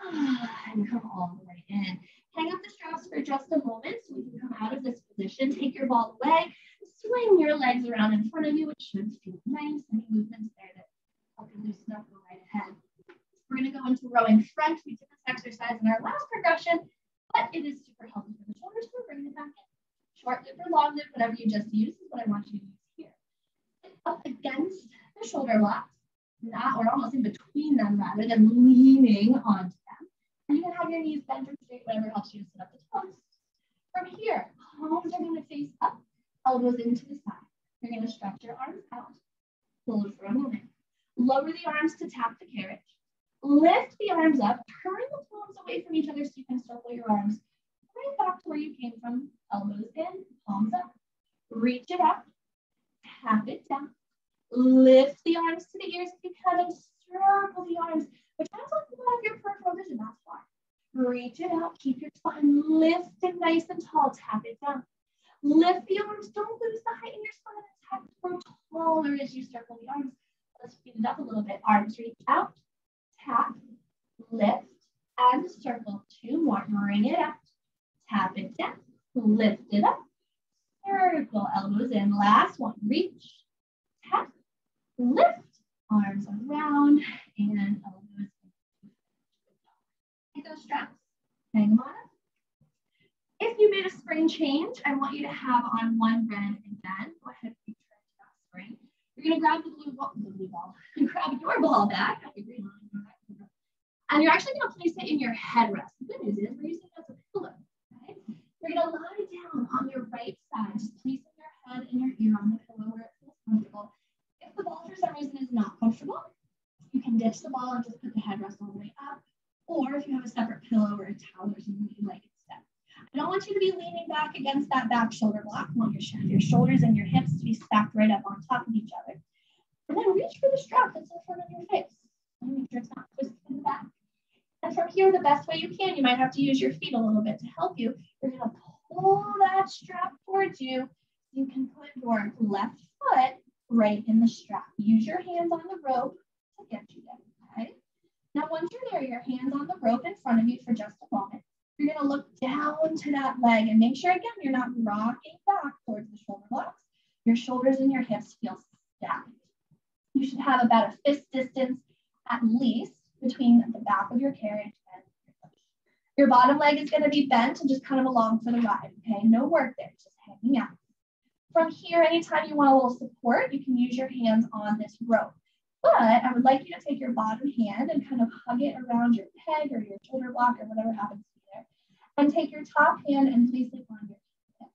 And come all the way in. Hang up the straps for just a moment so we can come out of this position. Take your ball away. Swing your legs around in front of you. It should feel nice. Any movements there that help you loosen up, go right ahead. We're going to go into rowing front. We did this exercise in our last progression, but it is super healthy for the shoulders. So we're bringing it back in. Short lip or long lip, whatever you just used is what I want you to use here. Sit up against the shoulder blocks, not or almost in between them rather than leaning onto them. And you can have your knees bent or straight, whatever helps you to sit up the toes. From here, palms are going to face up, elbows into the side. You're going to stretch your arms out. Hold for a moment. Lower the arms to tap the carriage. Lift the arms up. Turn the palms away from each other so you can circle your arms right back to where you came from. Elbows in, palms up. Reach it up. Tap it down. Lift the arms to the ears if you can and circle the arms, which has a lot of your peripheral vision. That's why. Reach it out. Keep your spine lifted nice and tall. Tap it down. Lift the arms. Don't lose the height in your spine. Tap grow taller as you circle the arms. Let's speed it up a little bit. Arms reach out. Tap, lift, and circle. 2 more. Bring it up. Tap it down. Lift it up. Circle. Elbows in. Last one. Reach. Tap. Lift. Arms around. And elbows in. Take those straps. Hang them on up. If you made a spring change, I want you to have on one red again. Go ahead and return to that spring. You're going to grab the blue ball. Grab your ball back. And you're actually going to place it in your headrest. The good news is we're using it as a pillow. Okay? You're going to lie down on your right side, just placing your head and your ear on the pillow where it feels comfortable. If the ball for some reason is not comfortable, you can ditch the ball and just put the headrest all the way up. Or if you have a separate pillow or a towel or something that you like instead. I don't want you to be leaning back against that back shoulder block. I want your shoulders and your hips to be stacked right up on top of each other. And then reach for the strap that's in front of your face. And make sure it's not twisted in the back. And from here, the best way you can, you might have to use your feet a little bit to help you. You're going to pull that strap towards you. You can put your left foot right in the strap. Use your hands on the rope to get you there, okay? Now, once you're there, your hands on the rope in front of you for just a moment. You're going to look down to that leg and make sure, again, you're not rocking back towards the shoulder blocks. Your shoulders and your hips feel stacked. You should have about a fist distance at least between the back of your carriage and your push. Your bottom leg is going to be bent and just kind of along for the ride, okay? No work there, just hanging out. From here, anytime you want a little support, you can use your hands on this rope. But I would like you to take your bottom hand and kind of hug it around your peg or your shoulder block or whatever happens to be there. And take your top hand and place it on your hip.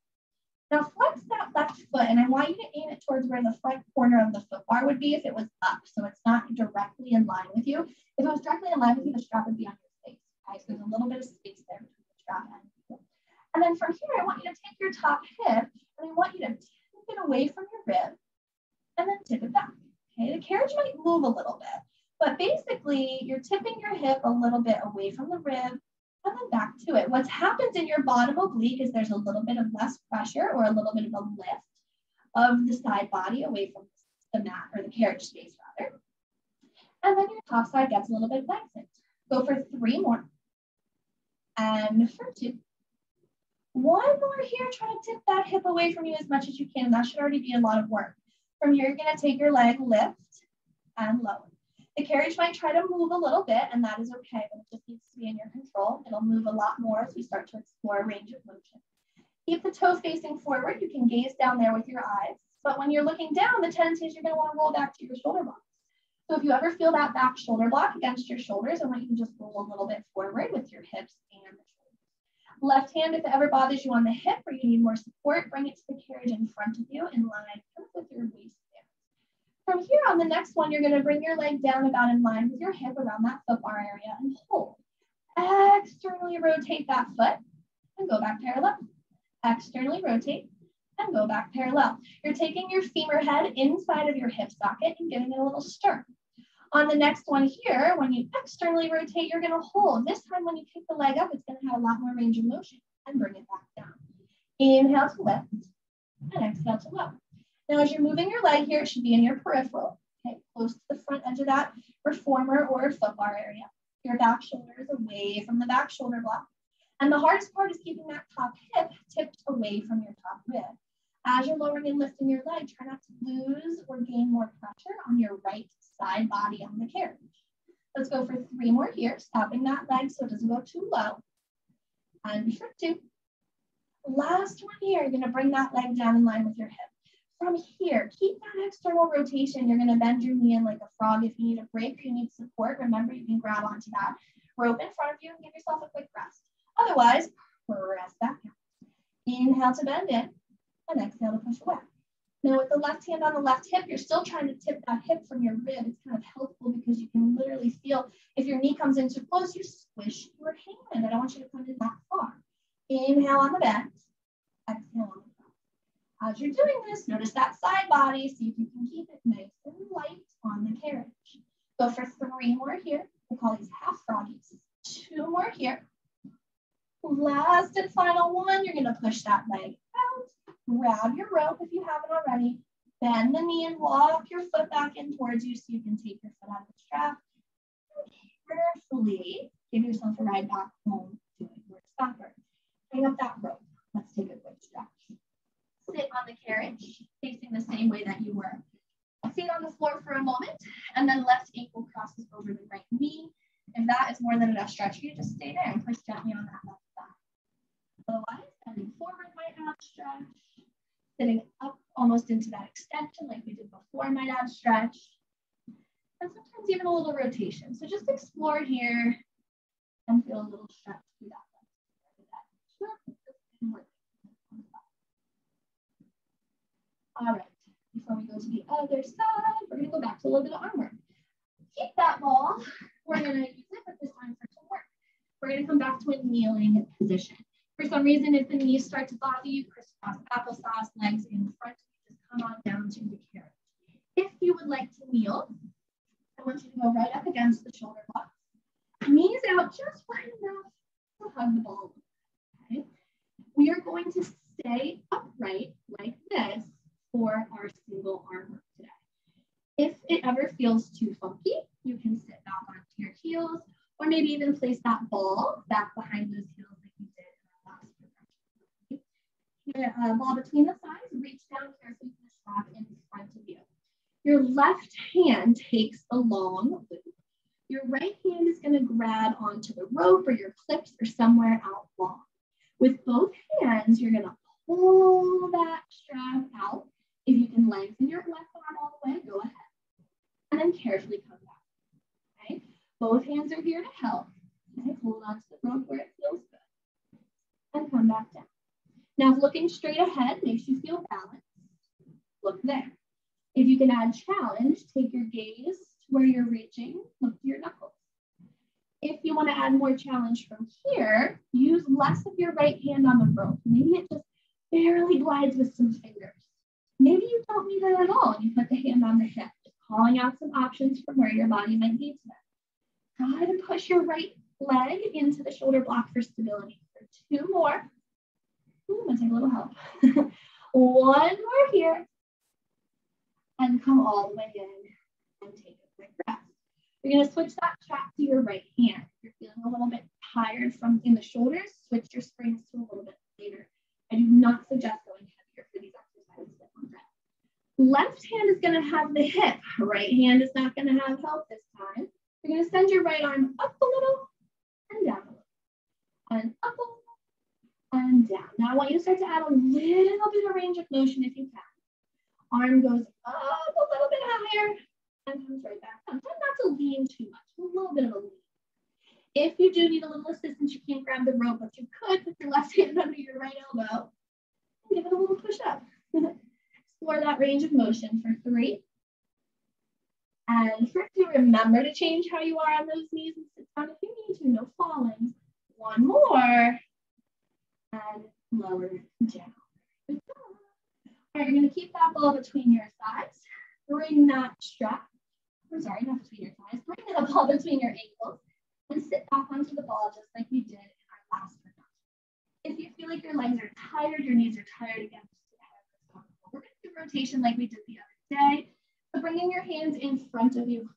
Now flex that left foot, and I want you to aim it towards where the front corner of the foot bar would be if it was up, so it's not directly in line with you. If it was directly in line with you, the strap would be on your face. Okay, so there's a little bit of space there between the strap and you. And then from here, I want you to take your top hip, and I want you to tip it away from your rib, and then tip it back. Okay, the carriage might move a little bit, but basically you're tipping your hip a little bit away from the rib, and then back to it. What happens in your bottom oblique is there's a little bit of less pressure or a little bit of a lift of the side body away from the mat or the carriage space rather. And then your top side gets a little bit lengthened. Go for 3 more. And for 2. 1 more here. Try to tip that hip away from you as much as you can. That should already be a lot of work. From here, you're going to take your leg, lift, and lower. The carriage might try to move a little bit, and that is okay, but it just needs to be in your control. It'll move a lot more as we start to explore a range of motion. Keep the toe facing forward. You can gaze down there with your eyes, but when you're looking down, the tendency is you're going to want to roll back to your shoulder blocks. So if you ever feel that back shoulder block against your shoulders, I want you to just roll a little bit forward with your hips and the shoulders. Left hand, if it ever bothers you on the hip or you need more support, bring it to the carriage in front of you in line with your waist. From here on the next one, you're going to bring your leg down about in line with your hip around that foot bar area and hold. Externally rotate that foot and go back parallel. Externally rotate and go back parallel. You're taking your femur head inside of your hip socket and giving it a little stir. On the next one here, when you externally rotate, you're going to hold. This time when you kick the leg up, it's going to have a lot more range of motion and bring it back down. Inhale to lift and exhale to lower. Now, as you're moving your leg here, it should be in your peripheral, okay, close to the front edge of that reformer or foot bar area. Your back shoulder is away from the back shoulder block. And the hardest part is keeping that top hip tipped away from your top rib. As you're lowering and lifting your leg, try not to lose or gain more pressure on your right side body on the carriage. Let's go for 3 more here, stopping that leg so it doesn't go too low. And for 2. Last one here, you're gonna bring that leg down in line with your hip. From here, keep that external rotation. You're gonna bend your knee in like a frog. If you need a break or you need support, remember you can grab onto that rope in front of you and give yourself a quick rest. Otherwise, press back out. Inhale to bend in and exhale to push away. Now with the left hand on the left hip, you're still trying to tip that hip from your rib. It's kind of helpful because you can literally feel if your knee comes in too close, you squish your hand. I don't want you to come in that far. Inhale on the bend, exhale on the cross. As you're doing this, notice that side body. See if you can keep it nice and light on the carriage. Go for 3 more here. We call these half froggies. 2 more here. Last and final one, you're gonna push that leg out. Grab your rope if you haven't already. Bend the knee and walk your foot back in towards you so you can take your foot out of the strap. Carefully give yourself a ride back home doing your stopper. Hang up that rope. Let's take a quick stretch. Sit on the carriage, facing the same way that you were. Feet on the floor for a moment, and then left ankle crosses over the right knee. If that is more than enough stretch, you just stay there and push gently on that left thigh. Otherwise, bending forward might add stretch. Sitting up almost into that extension like we did before might add stretch. And sometimes even a little rotation. So just explore here and feel a little stretch through that. All right, before we go to the other side, we're gonna go back to a little bit of arm work. Keep that ball. We're gonna use it, but this time for some work. We're gonna come back to a kneeling position. For some reason, if the knees start to bother you, crisscross applesauce, legs in front, just come on down to the carriage. If you would like to kneel, I want you to go right up against the shoulder block. Knees out just wide enough to hug the ball. Okay. We are going to stay upright like this for our single arm work today. If it ever feels too funky, you can sit back onto your heels, or maybe even place that ball back behind those heels like you did in our last progression. Ball between the thighs, reach down carefully to the strap in front of you. Your left hand takes the long loop. Your right hand is going to grab onto the rope or your clips or somewhere out long. With both hands, you're going to pull that strap out. If you can lengthen your left arm all the way, go ahead. And then carefully come back. Okay? Both hands are here to help. Okay? Hold on to the rope where it feels good. And come back down. Now, looking straight ahead makes you feel balanced. Look there. If you can add challenge, take your gaze to where you're reaching. Look to your knuckles. If you want to add more challenge from here, use less of your right hand on the rope. Maybe it just barely glides with some fingers. Maybe you don't need it at all and you put the hand on the hip, just calling out some options from where your body might need to. Try to push your right leg into the shoulder block for stability. For 2 more. Ooh, I'm gonna take a little help. 1 more here. And come all the way in and take a quick rest. You're gonna switch that strap to your right hand. If you're feeling a little bit tired from in the shoulders, switch your springs to a little bit later. I do not suggest going heavier for these exercises. Left hand is gonna have the hip. Right hand is not gonna have help this time. You're gonna send your right arm up a little and down a little. And up a little and down. Now I want you to start to add a little bit of range of motion if you can. Arm goes up a little bit higher and comes right back down. Try not to lean too much, a little bit of a lean. If you do need a little assistance, you can't grab the rope, but you could put your left hand under your right elbow and give it a little push up. Explore that range of motion for 3. And for 2, remember to change how you are on those knees and sit down if you need to, no falling. 1 more and lower down. Good job. All right, you're going to keep that ball between your thighs. Bring that strap. I'm sorry, not between your thighs. Bring that ball between your ankles and sit back onto the ball just like we did in our last workout. If you feel like your legs are tired, your knees are tired again, just sit ahead. We're going to do rotation like we did the other day. So bringing your hands in front of you.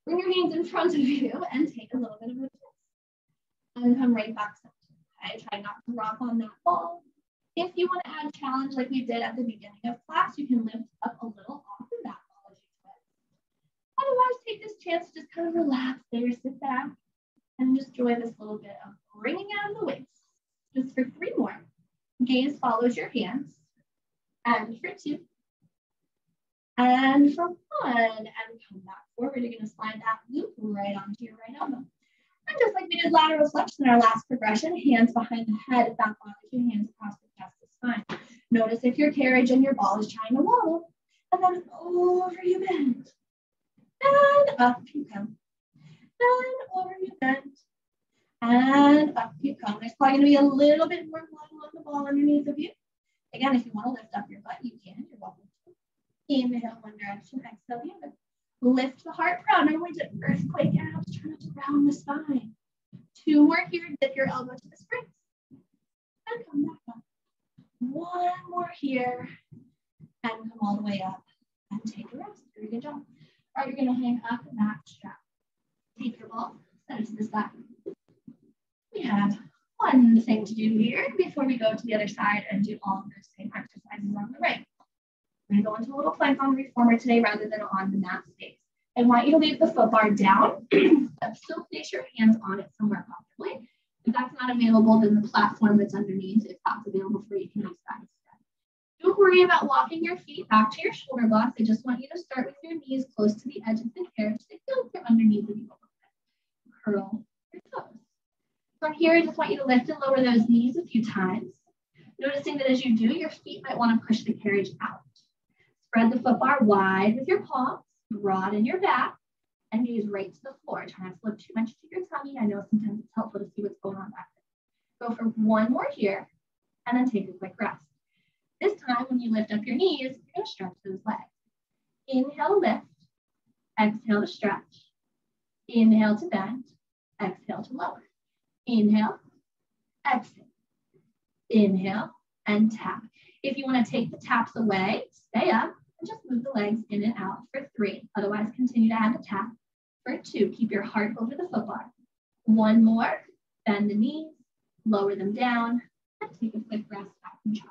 Bring your hands in front of you and take a little bit of a twist. And come right back center. Okay, try not to rock on that ball. If you want to add challenge like we did at the beginning of class, you can lift up a little off of that ball as you twist. Otherwise, take this chance to just kind of relax there, sit back, and just enjoy this little bit of bringing out the weights. Just for 3 more. Gaze follows your hands. And for 2. And for 1. And come back forward. You're going to slide that loop right onto your right elbow. And just like we did lateral flexion in our last progression, hands behind the head. If that bothers you, hands across the chest is fine. Notice if your carriage and your ball is trying to wobble. And then over you bend. And up you come. And over you bend. And up you come. There's probably going to be a little bit more wobble on the ball underneath of you. Again, if you want to lift up your butt, you can. You're welcome to. Inhale one direction, exhale the other. Lift the heart proud. Remember we did earthquake abs. Try not to round the spine. 2 more here. Dip your elbow to the springs. And come back up. 1 more here. And come all the way up. And take a rest. Very good job. All right, you're going to hang up that strap. Take your ball. Set it to the side. We have one thing to do here before we go to the other side and do all of those same exercises on the right. We're going to go into a little plank on the reformer today rather than on the mat space. I want you to leave the foot bar down, but still place your hands on it somewhere comfortably. If that's not available, then the platform that's underneath, if that's available for you, you can use that instead. Don't worry about walking your feet back to your shoulder blocks. I just want you to start with your knees close to the edge of the carriage. They feel like they're underneath of you a little bit. Curl your toes. From here, I just want you to lift and lower those knees a few times. Noticing that as you do, your feet might want to push the carriage out. Spread the foot bar wide with your palms, broaden your back, and knees right to the floor. Try not to lift too much to your tummy. I know sometimes it's helpful to see what's going on back there. Go for 1 more here, and then take a quick rest. This time, when you lift up your knees, you're going to stretch those legs. Inhale, lift. Exhale to stretch. Inhale to bend. Exhale to lower. Inhale, exhale. Inhale, and tap. If you want to take the taps away, stay up. Just move the legs in and out for 3. Otherwise, continue to add the tap. For 2, keep your heart over the foot bar. 1 more, bend the knees, lower them down, and take a quick rest back in child.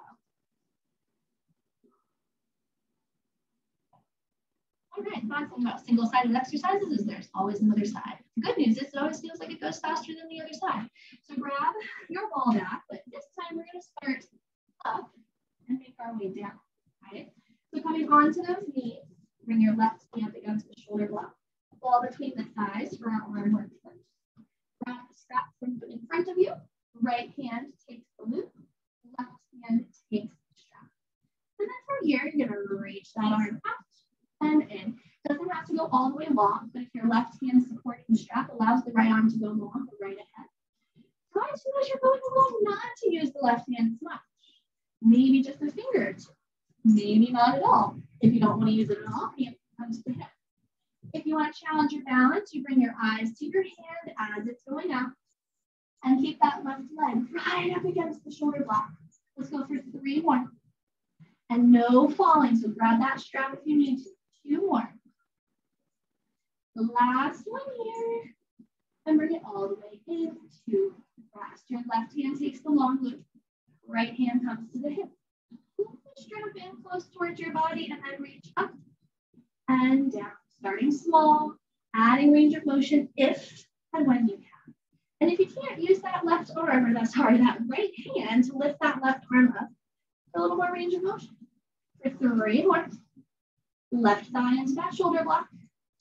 All right, the thing about single-sided exercises is there's always another side. The good news is it always feels like it goes faster than the other side. So grab your ball back, but this time we're going to start up and make our way down, right? So coming onto those knees, bring your left hand against the shoulder block, ball between the thighs for our arm work first. Grab the strap from in front of you, right hand takes the loop, left hand takes the strap. And then from here, you're gonna reach that arm out and in. Doesn't have to go all the way long, but if your left hand supporting the strap allows the right arm to go long, the right ahead. Try to, as you're going along, not to use the left hand as much. Maybe just a finger or 2. Maybe not at all. If you don't want to use it at all, hand comes to the hip. If you want to challenge your balance, you bring your eyes to your hand as it's going out and keep that left leg right up against the shoulder block. Let's go for 3 more. And no falling, so grab that strap if you need to. 2 more. The last one here. And bring it all the way into rest. Your left hand takes the long loop. Right hand comes to the hip. Strap in close towards your body and then reach up and down. Starting small, adding range of motion if and when you can. And if you can't, use that left arm, or that right hand to lift that left arm up for a little more range of motion. For 3 more. Left thigh into that shoulder block.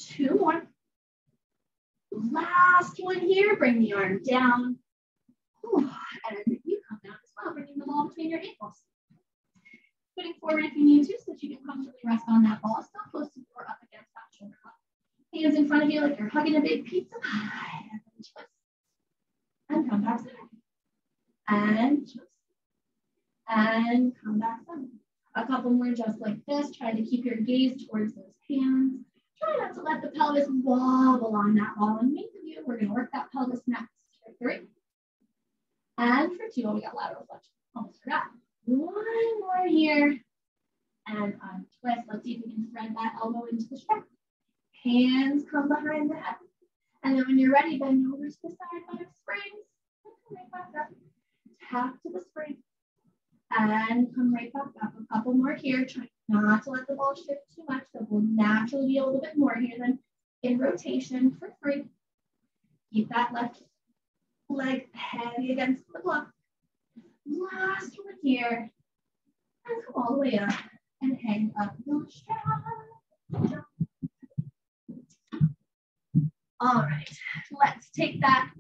2 more. Last one here. Bring the arm down. And you come down as well, bringing the ball between your ankles. Putting forward if you need to, so that you can comfortably rest on that ball. Still close to or up against that shoulder block. Hands in front of you like you're hugging a big pizza pie. And then twist. And come back center. And twist. And come back center. A couple more just like this. Try to keep your gaze towards those hands. Try not to let the pelvis wobble on that ball. And make of you, we're going to work that pelvis next. For 3. And for 2, we got lateral flexion. Almost forgot. One more here. And twist. Let's see if we can thread that elbow into the strap. Hands come behind the head. And then when you're ready, bend over to the side by the springs. Right back up. Tap to the spring. And come right back up. A couple more here. Try not to let the ball shift too much. So we'll naturally be a little bit more here than in rotation for 3. Keep that left leg heavy against the block. Last one here. And come all the way up and hang up your strap. All right, let's take that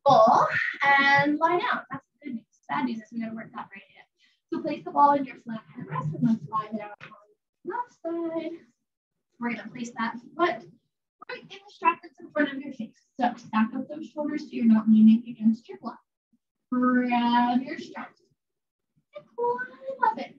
ball and lie down. That's the good news. Bad news is we gotta work that right in. So place the ball in your flat headrest and then slide it out on the left side. We're gonna place that foot right in the strap that's in front of your face. So stack up those shoulders so you're not leaning against your block. Grab your strap. And climb up it.